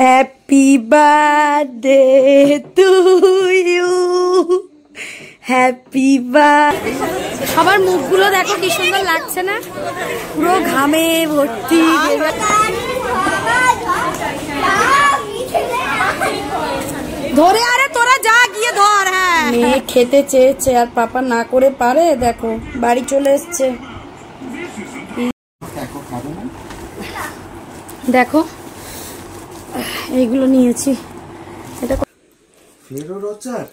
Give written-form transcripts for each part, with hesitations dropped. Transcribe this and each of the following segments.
Happy birthday to you, happy birthday. সবার মুখগুলো দেখো কি সুন্দর লাগছে না, পুরো ঘামে ভর্তি। ধরে আরে তোরা যা গিয়ে ধর। হ্যাঁ, মেয়ে খেতে চেয়েছে আর পাপা না করে পারে, দেখো বাড়ি চলে এসছে। দেখো এইগুলো নিয়েছি, এটা Ferrero Rocher,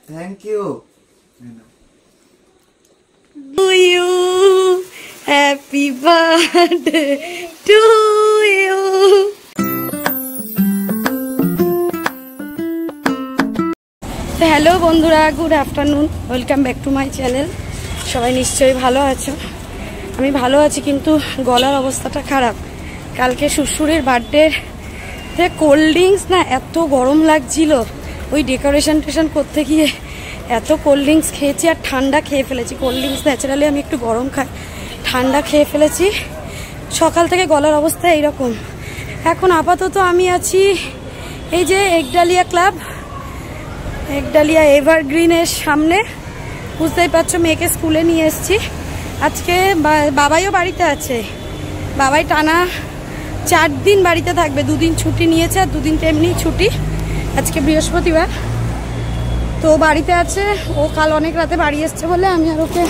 thank you to you, happy birthday to you. Hello বন্ধুরা, good afternoon, welcome back to my channel. সবাই নিশ্চয়ই ভালো আছো। আমি ভালো আছি, কিন্তু গলার অবস্থাটা খারাপ। কালকে শ্বশুরের বার্থডে কোল্ড ড্রিঙ্কস না এত গরম লাগছিল, ওই ডেকোরেশন করতে গিয়ে এত কোল্ড ড্রিঙ্কস খেয়েছি আর ঠান্ডা খেয়ে ফেলেছি। কোল্ড ড্রিঙ্কস ন্যাচারালি আমি একটু গরম খাই, ঠান্ডা খেয়ে ফেলেছি। সকাল থেকে গলার অবস্থা এইরকম। এখন আপাতত আমি আছি এই যে একডালিয়া ক্লাব, একডালিয়া এভারগ্রিনের সামনে। বুঝতেই পারছো, মেয়েকে স্কুলে নিয়ে এসেছি। আজকে বাবাইও বাড়িতে আছে। বাবাই টানা 4 দিন বাড়িতে থাকবে, 2 দিন ছুটি নিয়েছে আর 2 দিন এমনি ছুটি। আজকে বৃহস্পতিবার, তো বাড়িতে আছে। ও কাল অনেক রাতে বাড়ি এসছে বলে আমি আর ওকে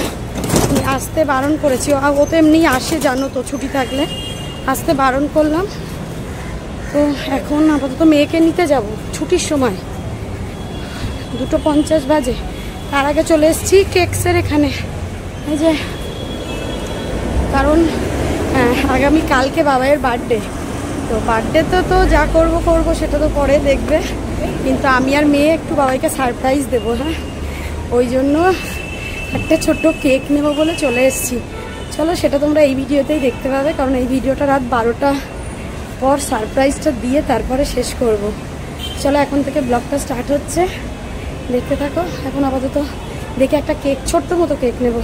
আসতে বারণ করেছি। ও তো এমনি আসে, জানো তো, ছুটি থাকলে আসতে বারণ করলাম। তো এখন আপাতত মেয়েকে নিতে যাব ছুটির সময়, 2:50 বাজে। তার আগে চলে এসেছি কেকসের এখানে, এই যে, কারণ আগামী কালকে বাবাইয়ের বার্থডে। তো বার্থডে তো যা করবো সেটা তো পরে দেখবে, কিন্তু আমি আর মেয়ে একটু বাবাইকে সারপ্রাইজ দেবো। হ্যাঁ, ওই জন্য একটা ছোট্ট কেক নেবো বলে চলে এসেছি। চলো, সেটা তোমরা এই ভিডিওতেই দেখতে পাবে, কারণ এই ভিডিওটা রাত 12টা পর সারপ্রাইজটা দিয়ে তারপরে শেষ করব। চলো, এখন থেকে ব্লগটা স্টার্ট হচ্ছে, দেখতে থাকো। এখন আপাতত দেখে একটা কেক, ছোট্ট মতো কেক নেব।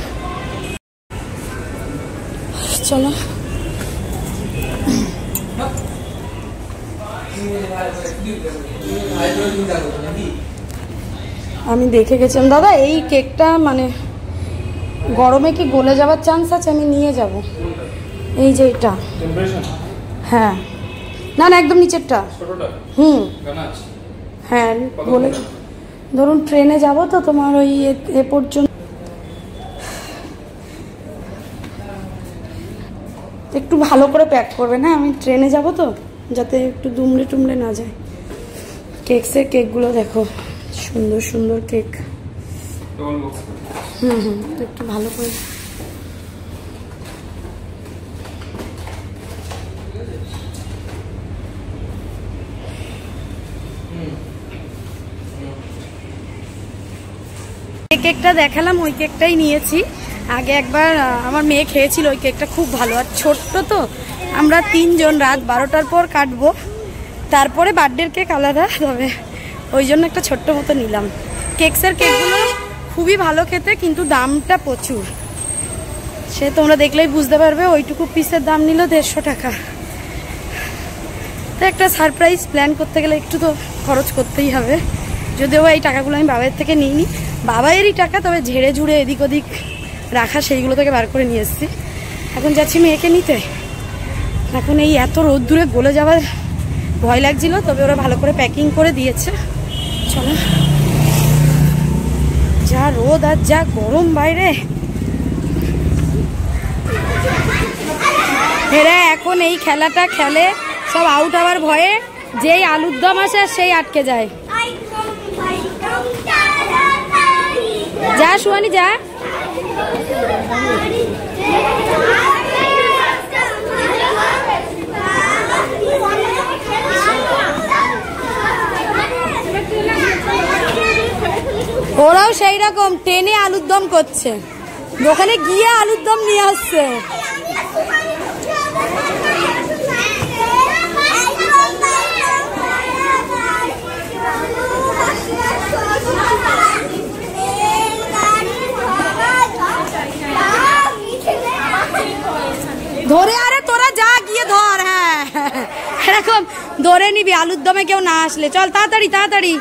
চলো, আমি দেখে গেছিলাম দাদা, এই কেকটা মানে গরমে কি গলে যাওয়ার চান্স আছে? আমি নিয়ে যাব এই যে এটা। হ্যাঁ, না না, একদম নিচেরটা। হ্যাঁ, বলে ধরুন ট্রেনে যাব তো তোমার ওই এ পর্যন্ত, একটু ভালো করে প্যাক করবে না, আমি ট্রেনে যাব তো, যাতে একটু দুমড়ে টুমড়ে না যায়। কেকসের কেকগুলো দেখো, সুন্দর সুন্দর কেক। একটু ভালো করে। কেকটা দেখালাম, ওই কেকটাই নিয়েছি। আগে একবার আমার মেয়ে খেয়েছিল, ওই কেকটা খুব ভালো। আর ছোট্ট তো, আমরা 3 জন রাত 12টার পর কাটবো, তারপরে বার্থডের কেক আলাদা, তবে ওই জন্য একটা ছোট্ট মতো নিলাম। কেকসের কেকগুলো খুবই ভালো খেতে, কিন্তু দামটা প্রচুর, সে তোমরা দেখলেই বুঝতে পারবে। ওইটুকু পিসের দাম নিল 150 টাকা। তো একটা সারপ্রাইজ প্ল্যান করতে গেলে একটু তো খরচ করতেই হবে। যদিও এই টাকাগুলো আমি বাবার থেকে নিইনি, বাবাইয়েরই টাকা, তবে ঝেড়ে ঝুড়ে এদিক ওদিক রাখা, সেইগুলো থেকে বার করে নিয়ে এসেছি। এখন যাচ্ছি মেয়েকে নিতে। এখন এই এত রোদ্দুরে গলে যাওয়ার ভয় লাগছিল, তবে ওরা ভালো করে প্যাকিং করে দিয়েছে। চলো, যা রোদ আর যা গরম বাইরে। এরা এখন এই খেলাটা খেলে সব আউট হওয়ার ভয়ে, যেই আলুর দম আসে সেই আটকে যায়। যা সুয়ানি যা। ওরাও সেই রকম টেনে আলুর দম করছে, দোকানে গিয়ে আলুর দম নিয়ে আসছে। ধরে আরে তোরা যা গিয়ে ধর। হ্যাঁ, এরকম ধরে নিবি আলুর দমে কেউ না আসলে। চল তাড়াতাড়ি তাড়াতাড়ি।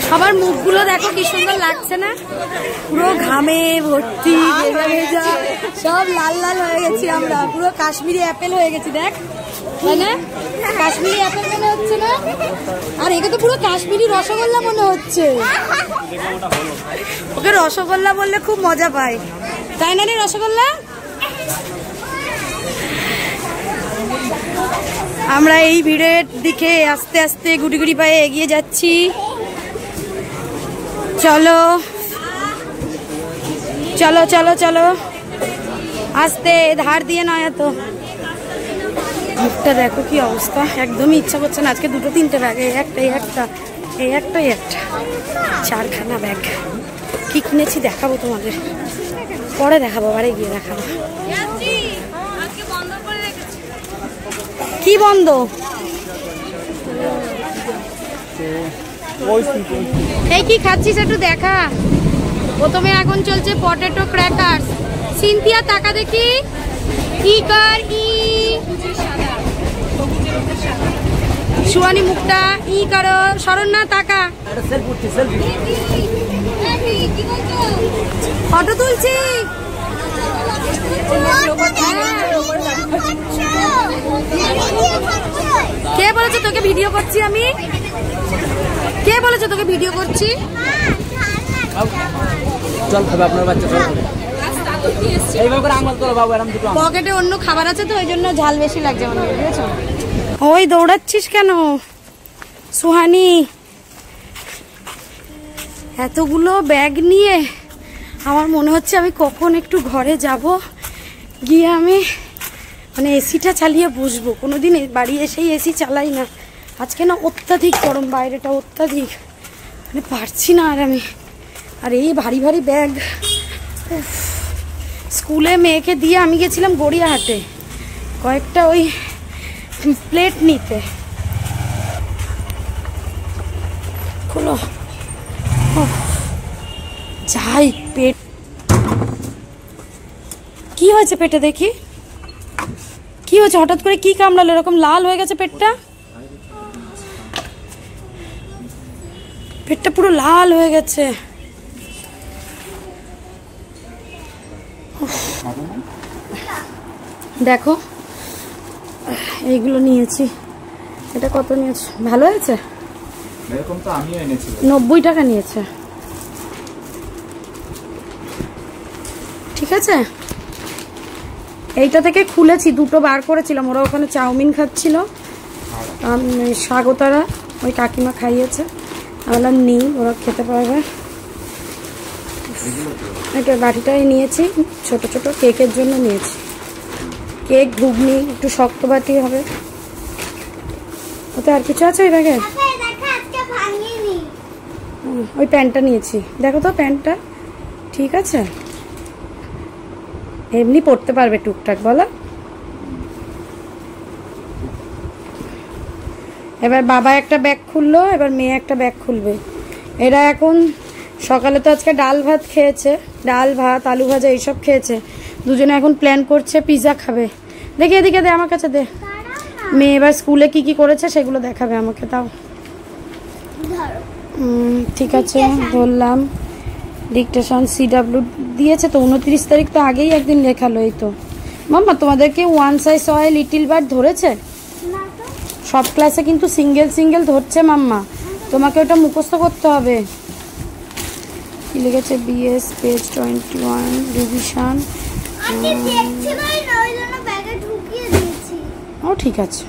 সবার মুখগুলো দেখো কি সুন্দর লাগছে না, পুরো ঘামে ভর্তি, ভেজা ভেজা, সব লাল লাল হয়ে গেছি আমরা, পুরো কাশ্মীরি অ্যাপেল হয়ে গেছি। দেখ তাই না, কাশ্মীরি অ্যাপেল মনে হচ্ছে না? আর একে তো পুরো কাশ্মীরি রসগোল্লা মনে হচ্ছে। ওকে রসগোল্লা বললে খুব মজা পায়, তাই না রে রসগোল্লা? আমরা এই ভিড়ের দিকে আস্তে আস্তে গুটি গুটি পায়ে এগিয়ে যাচ্ছি। চলো চলো চলো চলো, আস্তে, ধার দিয়ে নয় এত। মুখটা দেখো কি অবস্থা, একদমই ইচ্ছা করছে না। আজকে দুটো তিনটে ব্যাগ, এই একটাই একটা, এই একটাই একটা, চারখানা ব্যাগ। কি কিনেছি দেখাবো তোমাদের, পরে দেখাবো, বাড়ি গিয়ে দেখাবো। কি বন্ধ? এই কি খাচ্ছিস একটু দেখা। প্রথমে এখন চলছে পটেটো ক্র্যাকারস। সিনথিয়া টাকা দেখি, ই কর ই, সুয়ানি মুখটা ই করো, শরণ্যা টাকা, ফটো তুলছি। কে বলেছে তোকে ভিডিও করছি আমি? কে বলেছে তোকে ভিডিও করছি? পকেটে অন্য খাবার আছে তো ওই জন্য ঝাল বেশি লাগছে আমার, বুঝেছো? ওই দৌড়াচ্ছিস কেন সুহানি? এতগুলো ব্যাগ নিয়ে আমার মনে হচ্ছে আমি কখন একটু ঘরে যাব, গিয়ে আমি মানে এসিটা চালিয়ে বসবো। কোনোদিন বাড়ি এসেই এসি চালাই না, আজকে না অত্যাধিক গরম, বাইরেটা অত্যাধিক, মানে পারছি না আর আমি। আর এই ভারী ভারী ব্যাগ, স্কুলে মেয়েকে দিয়ে আমি গেছিলাম গড়িয়াহাটে কয়েকটা ওই প্লেট নিতে। খোলো, যাই, পেট কি হয়েছে পেটে দেখি, কি হয়েছে হঠাৎ করে, কি কামড়ালো এরকম লাল হয়ে গেছে পেটটা? পেটটা পুরো লাল হয়ে গেছে। দেখো এইগুলো নিয়েছি, এটা কত নিয়েছে? ভালো হয়েছে, এরকম তো আমিও এনেছিলাম, 90 টাকা নিয়েছে। ঠিক আছে, এইটা থেকে খুলেছি, দুটো বার করেছিলাম, ওরা ওখানে চাউমিন খাচ্ছিল, স্বাগতারা ওই কাকিমা খাইয়েছে, আমরা নিই, ওরা খেতে পারবে। এটা বাটিটাই নিয়েছি, ছোট ছোট কেকের জন্য নিয়েছি, কেক, ঘুগনি, একটু শক্ত বাটি হবে। ওতে আর কিছু আছে ওই ব্যাগে? ওই প্যান্টটা নিয়েছি, দেখো তো প্যান্টটা ঠিক আছে, এমনি পড়তে পারবে টুকটাক, বলো। এবার বাবা একটা ব্যাগ খুললো, এবার মেয়ে একটা ব্যাগ খুলবে। এরা এখন সকালে তো আজকে ডাল ভাত খেয়েছে, ডাল ভাত আলু ভাজা এইসব খেয়েছে, দুজনে এখন প্ল্যান করছে পিৎজা খাবে। দেখি এদিকে দে, আমার কাছে দে। মেয়ে এবার স্কুলে কি কি করেছে সেগুলো দেখাবে আমাকে, তাও ঠিক আছে বললাম। ডিকটেশন CW দিয়েছে তো, 29 তারিখ তো আগেই একদিন লেখালো। এই তো মাম্মা, তোমাদেরকে ওয়ান সাইজ হয় লিটিল বার্ড ধরেছে? সব ক্লাসে কিন্তু সিঙ্গেল সিঙ্গেল ধরছে মাম্মা, তোমাকে ওটা মুখস্থ করতে হবে। কি লিখেছে? BS page 21 revision. ও ঠিক আছে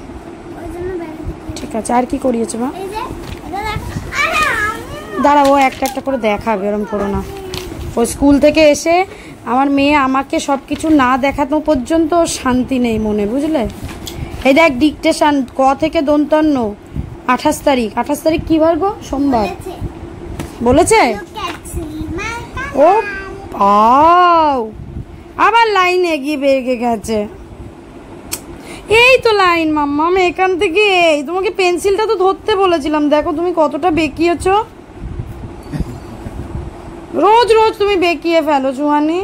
ঠিক আছে, আর কি করিয়েছে মা? দাঁড়া, ও একটা একটা করে দেখাবে, এরকম করো না। ও স্কুল থেকে এসে আমার মেয়ে আমাকে সব কিছু না দেখানো পর্যন্ত শান্তি নেই মনে, বুঝলে? এই দেখ ডিকটেশন, ক থেকে দন্তন্য, 28 তারিখ। 28 তারিখ কি বার গো? সোমবার বলেছে। ও পাও, আবার লাইন এগিয়ে বেগে গেছে। এই তো লাইন মাম্মা, আমি এখান থেকে এই তোমাকে পেন্সিলটা তো ধরতে বলেছিলাম, দেখো তুমি কতটা বেঁকিয়েছ। রোজ রোজ তুমি বেঁকিয়ে ফেলো জুয়ানি।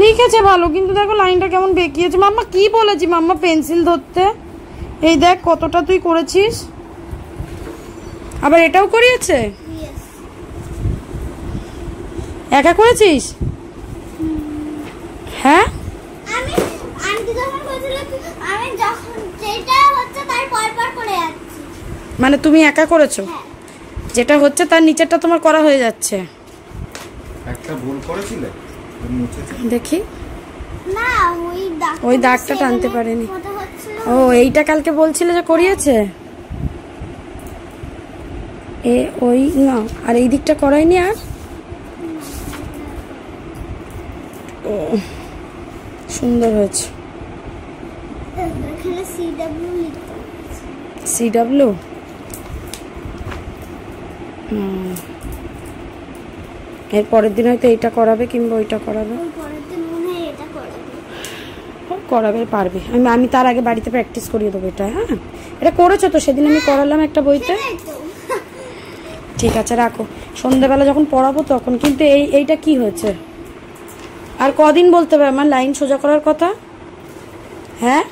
লিখেছে ভালো, কিন্তু দেখো লাইনটা কেমন বেঁকিয়েছে। মাম্মা কি বলেছি মাম্মা পেন্সিল ধরতে, এই দেখ কতটা তুই করেছিস। আবার এটাও করিয়েছে, একা করেছিস? হ্যাঁ মানে তুমি একা করেছো, যেটা হচ্ছে তার নিচেরটা তোমার করা হয়ে যাচ্ছে। একটা ভুল করেছিলে, দেখি না ওই দাগটা টানতে পারেনি। ও এইটা কালকে বলছিলে যে করিয়েছে, এ ওই না, আর এই দিকটা করায়নি। আর ও সুন্দর হয়েছে। সিডব্লিউ এর পরের দিন হয়তো এইটা করাবে কিংবা ওইটা করাবে, করাবে পারবে। আমি তার আগে বাড়িতে প্র্যাকটিস করিয়ে দেবো এটা। হ্যাঁ এটা করেছো তো, সেদিন আমি করালাম একটা বইতে। ঠিক আছে রাখো, সন্ধ্যাবেলা যখন পড়াবো তখন। কিন্তু এইটা কি হয়েছে, আর কদিন বলতে হবে আমার লাইন সোজা করার কথা? হ্যাঁ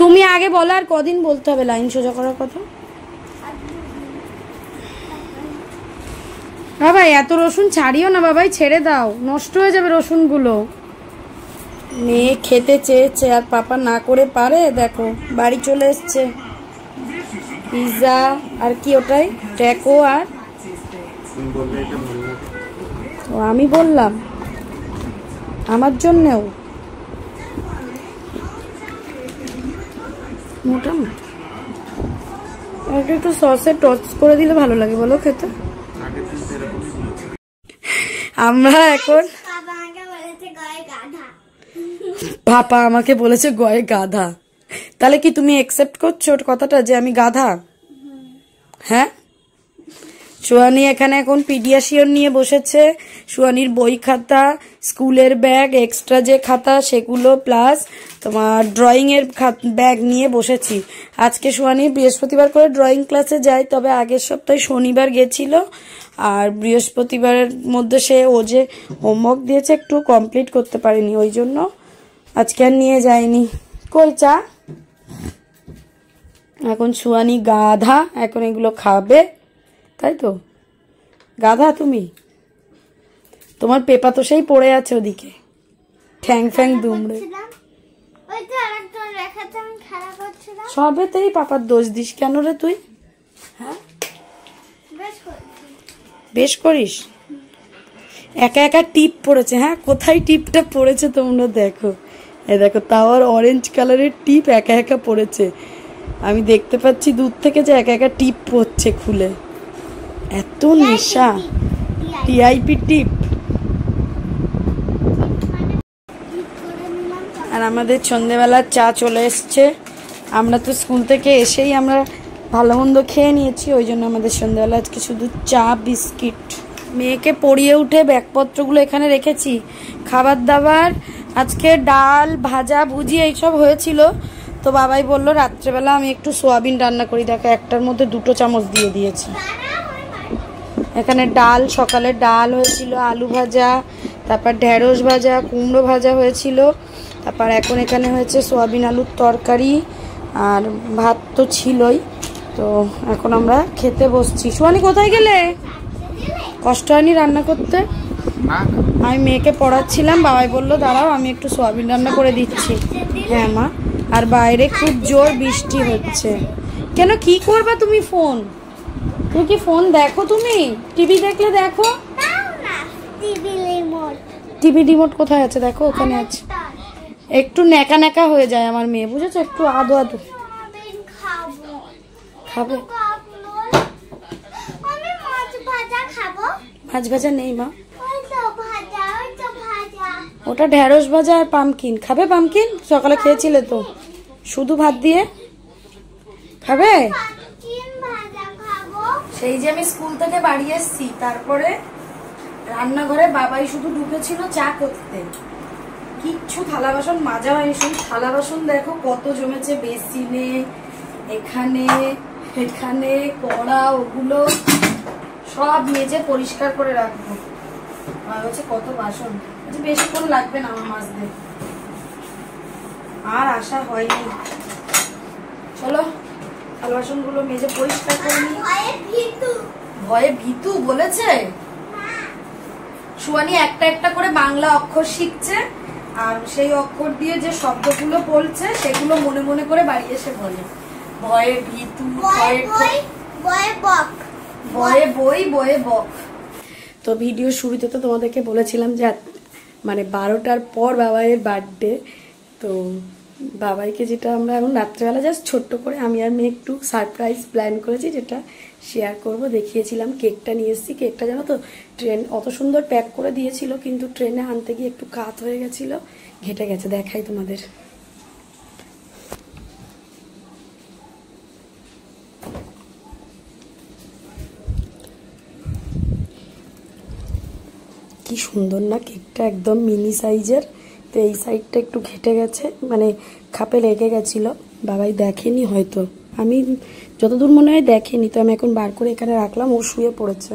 তুমি আগে বলো, আর কদিন বলতে হবে লাইন সোজা করার কথা? বাবা এত রসুন ছাড়িও না বাবাই, ছেড়ে দাও, নষ্ট হয়ে যাবে রসুনগুলো। মেয়ে খেতে চেয়েছে আর পাপা না করে পারে। দেখো বাড়ি চলে এসছে, পিৎজা আর কি ওটাই ট্যাকো। আর তো আমি বললাম আমার জন্যেও মোটামুটি একটু সসে টচ করে দিলে ভালো লাগে বলো খেতে। আমরা এখন পাপা আমাকে বলেছে গয়ে গাধা, তাহলে কি তুমি একসেপ্ট করছো ওর কথাটা যে আমি গাধা? হ্যাঁ সুয়ানি এখানে এখন পিডিয়াশিয়ন নিয়ে বসেছে, সুয়ানির বই খাতা, স্কুলের ব্যাগ, এক্সট্রা যে খাতা সেগুলো, প্লাস তোমার ড্রয়িং এর ব্যাগ নিয়ে বসেছি। আজকে সুয়ানি বৃহস্পতিবার করে ড্রয়িং ক্লাসে যায়, তবে আগের সপ্তাহে শনিবার গেছিল, আর বৃহস্পতিবারের মধ্যে ও যে হোমওয়ার্ক দিয়েছে একটু কমপ্লিট করতে পারেনি, ওই জন্য আজকে আর নিয়ে যায়নি। কই চা? এখন সুয়ানি গাধা, এখন এগুলো খাবে, তাই তো? গাধা তুমি, তোমার পেপা তো সেই পড়ে আছে ওদিকে, ঠ্যাং ফ্যাং দুমড়ে। সবেতেই পাপার দোষ দিস কেন রে তুই? হ্যাঁ বেশ করিস, একা একা টিপ পড়েছে। হ্যাঁ কোথায় টিপটা পড়েছে তোমরা দেখো, এই দেখো তাও আর অরেঞ্জ কালারের টিপ একা একা পড়েছে। আমি দেখতে পাচ্ছি দূর থেকে যে একা একা টিপ পড়ছে খুলে, এত নেশা। টিআইপি টিপ। আর আমাদের সন্ধ্যেবেলা চা চলে এসছে। আমরা তো স্কুল থেকে এসেই আমরা ভালো মন্দ খেয়ে নিয়েছি, ওই জন্য আমাদের সন্ধ্যেবেলা আজকে শুধু চা বিস্কিট। মেয়েকে পড়িয়ে উঠে ব্যাগপত্রগুলো এখানে রেখেছি। খাবার দাবার আজকে ডাল ভাজা ভুজি এইসব হয়েছিল, তো বাবাই বললো রাত্রেবেলা আমি একটু সোয়াবিন রান্না করি। দেখো একটার মধ্যে 2 চামচ দিয়ে দিয়েছি। এখানে ডাল, সকালে ডাল হয়েছিল, আলু ভাজা, তারপর ঢেঁড়স ভাজা, কুমড়ো ভাজা হয়েছিল, তারপর এখন এখানে হয়েছে সোয়াবিন আলুর তরকারি, আর ভাত তো ছিলই। তো এখন আমরা খেতে বসছি। সুয়ানি কোথায় গেলে? কষ্ট হয়নি রান্না করতে? আমি মেয়েকে পড়াচ্ছিলাম, বাবাই বললো দাঁড়াও আমি একটু সোয়াবিন রান্না করে দিচ্ছি। হ্যাঁ মা। আর বাইরে খুব জোর বৃষ্টি হচ্ছে। কেন কি করবা তুমি? ফোন, তুমি কি ফোন দেখো? তুমি টিভি দেখলে দেখো। টিভি রিমোট কোথায় আছে? দেখো ওখানে আছে। একটু ন্যাকা ন্যাকা হয়ে যায় আমার মেয়ে, বুঝেছো? একটু আদো আদো খাবে। মাছ ভাজা নেই মা, ওটা ঢেঁড়স ভাজা আর পামকিন। খাবে পামকিন? সকালে খেয়েছিলে তো, শুধু ভাত দিয়ে খাবে? সেই যে আমি স্কুল থেকে বাড়ি এসেছি, তারপরে রান্নাঘরে বাবাই শুধু ঢুকেছিল চা করতে, কিচ্ছু থালা বাসন মাজা হয়নি। শুধু থালা বাসন দেখো কত জমেছে বেসিনে, এখানে এখানে কড়া, ওগুলো সব মেজে পরিষ্কার করে রাখবো। আর হচ্ছে কত বাসন, বেশিক্ষণ লাগবে না আমার মাজতে, আর আসা হয়নি। চলো থালা বাসন গুলো মেজে পরিষ্কার করে নি। ভয়ে ভীতু বলেছে। সুয়ানি একটা একটা করে বাংলা অক্ষর শিখছে, আর সেই অক্ষর দিয়ে যে শব্দগুলো বলছে সেগুলো মনে মনে করে বাড়ি এসে বলে। ভয়ে ভীতু, ভয়ে বই, বয়ে বক। তো ভিডিও শুরুতে তো তোমাদেরকে বলেছিলাম যে মানে 12টার পর বাবাইয়ের বার্থডে। তো বাবাইকে যেটা আমরা এখন রাত্রেবেলা জাস্ট ছোট্ট করে আমি আর মেয়ে একটু সারপ্রাইজ প্ল্যান করেছি, যেটা শেয়ার করব। দেখিয়েছিলাম কেকটা নিয়ে এসেছি। কেকটা জানো তো ট্রেন অত সুন্দর প্যাক করে দিয়েছিল, কিন্তু ট্রেনে আনতে গিয়ে একটু কাত হয়ে গেছিল, ঘেটে গেছে। দেখাই তোমাদের। কি সুন্দর না কেকটা, একদম মিনি সাইজের। তো এই সাইডটা একটু ঘেটে গেছে, মানে খাপে লেগে গেছিল। বাবাই দেখেনি হয়তো, আমি যতদূর মনে হয় দেখেনি। তো আমি এখন বার করে এখানে রাখলাম, ও শুয়ে পড়েছে।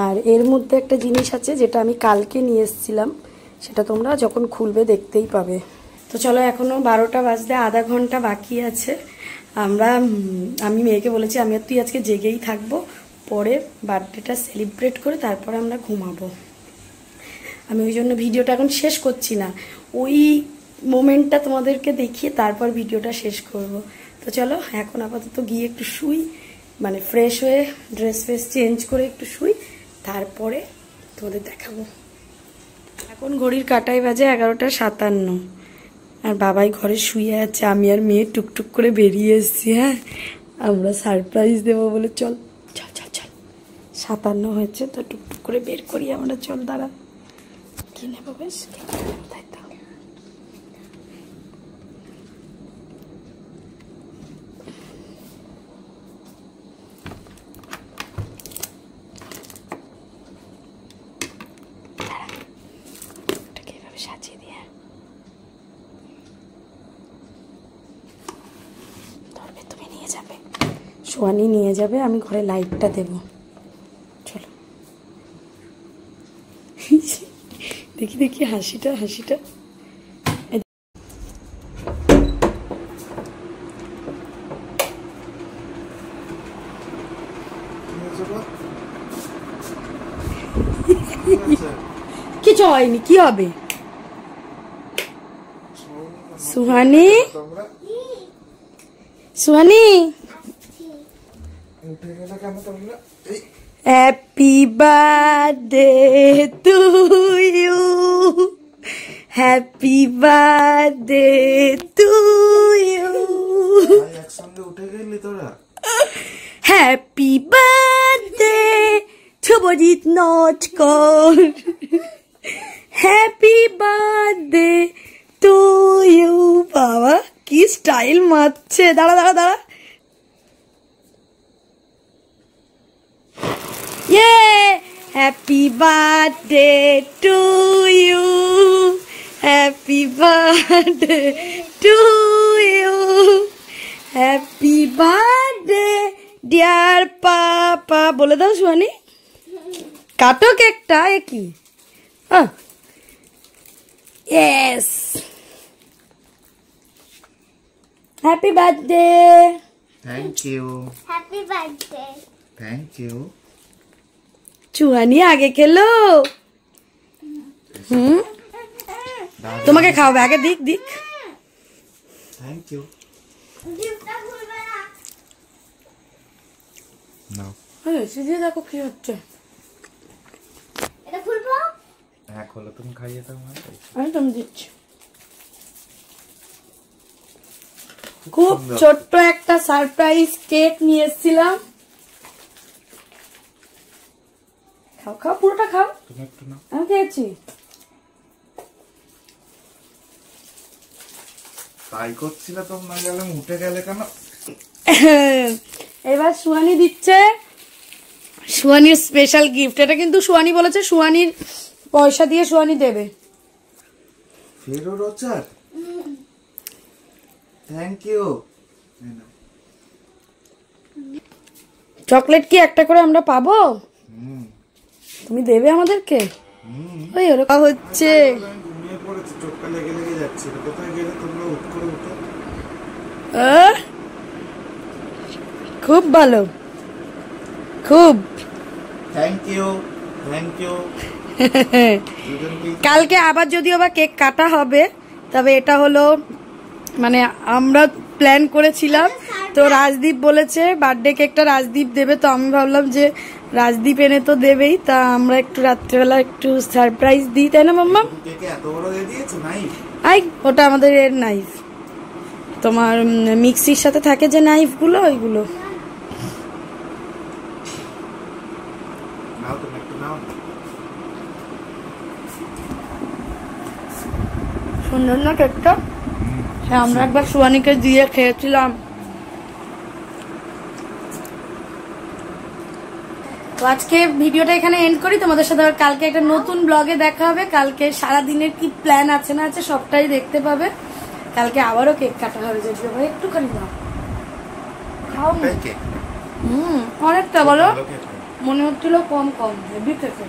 আর এর মধ্যে একটা জিনিস আছে যেটা আমি কালকে নিয়ে এসেছিলাম, সেটা তোমরা যখন খুলবে দেখতেই পাবে। তো চলো, এখনো 12টা বাজতে আধা ঘন্টা বাকি আছে। আমি মেয়েকে বলেছি আমি আর তুই আজকে জেগেই থাকবো, পরে বার্থডেটা সেলিব্রেট করে তারপরে আমরা ঘুমাবো। আমি ওই জন্য ভিডিওটা এখন শেষ করছি না, ওই মোমেন্টটা তোমাদেরকে দেখিয়ে তারপর ভিডিওটা শেষ করব। তো চলো এখন আপাতত গিয়ে একটু শুই, মানে ফ্রেশ হয়ে ড্রেস ফ্রেস চেঞ্জ করে একটু শুই, তারপরে তোমাদের দেখাবো। এখন ঘড়ির কাঁটায় বাজে 11:57, আর বাবাই ঘরে শুয়ে আছে। আমি আর মেয়ে টুকটুক করে বেরিয়ে এসেছি। হ্যাঁ, আমরা সারপ্রাইজ দেবো বলে। চল চল চল চল, 57 হয়েছে তো টুকটুক করে বের করি আমরা। চল দাঁড়া, কি নেবো বেশ, তাই তো। সাজিয়ে দিয়ে ধরবে, তুমি নিয়ে যাবে, সোয়ানি নিয়ে যাবে, আমি ঘরে লাইটটা দেব। চলো দেখি দেখি হাসিটা, হাসিটা। কিছু হয়নি, কি হবে? Suhani, Suhani, happy birthday to you, happy birthday to you. একসঙ্গে উঠে গেলি তোরা? হ্যাপি বার্থডে, শুভজিৎ নচ কর। Happy birthday to you. বাবা কি স্টাইল মারছে, দাঁড়া দাঁড়া দাঁড়া। ইয়ে, happy birthday to you, happy birthday to you, happy birthday dear পাপা। বলে দাও সুহানি, কাটো কেকটা। এ কি? Yes, happy birthday. Thank you. Happy birthday. Thank you. চুহানি আগে খেলো। তোমাকে খাওয়াবে, আগে দিক দিক। Thank you. গিফটটা খুলবে না? নাও। সিধে দেখো কি হচ্ছে। এটা খুলবো? হ্যাঁ খোলো, তুমি খাইয়ে দাও। আমি তুমি দিচ্ছি। খুব ছোট্ট একটা সারপ্রাইজ কেক নিয়ে এসেছিলাম। খাও খাও, পুরোটা খাও। তুমি একটু নাও। আমি খেয়েছি। তাই করছিলে তোমরা, গেলে উঠে গেলে কেন? এবার সুহানি দিচ্ছে সুহানির স্পেশাল গিফট। এটা কিন্তু সুহানি বলেছে সুহানির পয়সা দিয়ে সুহানি দেবে। ফেরো রোচার, থ্যাংক ইউ। চকলেট কি একটা করে আমরা পাবো? তুমি দেবে আমাদেরকে? ওই ওরকম হচ্ছে। ঘুমিয়ে পড়েছি, চোখটা লেগে লেগে যাচ্ছে। কোথায় গেলে তোমরা উঠ করে উঠো? খুব ভালো, খুব। Thank you, thank you. কালকে আবার যদি আবার কেক কাটা হবে, তবে এটা হলো মানে আমরা প্ল্যান করেছিলাম, তো রাজদীপ বলেছে বার্থডে কেকটা রাজদীপ দেবে। তো আমি ভাবলাম যে রাজদীপ এনে তো দেবেই, তা আমরা একটু রাত্রেবেলা একটু সারপ্রাইজ দিই, তাই না মাম্মা? এত বড় দিয়ে দিয়েছে নাইফ। আই ওটা আমাদের এর নাইফ, তোমার মিক্সির সাথে থাকে যে নাইফ গুলো, ওইগুলো। নাও তুমি একটু নাও। সুন্দর না কেকটা? হ্যাঁ, আমরা একবার সুহানিকে দিয়ে খেয়েছিলাম। তো আজকে ভিডিওটা এখানে এন্ড করি। তোমাদের সাথে আবার কালকে একটা নতুন ব্লগে দেখা হবে। কালকে সারা দিনের কি প্ল্যান আছে না আছে সবটাই দেখতে পাবে। কালকে আবারও কেক কাটা হবে। যে ভাই একটুখানি দাও, খাও। অনেকটা বলো, মনে হচ্ছিল কম কম হেভি খেতে।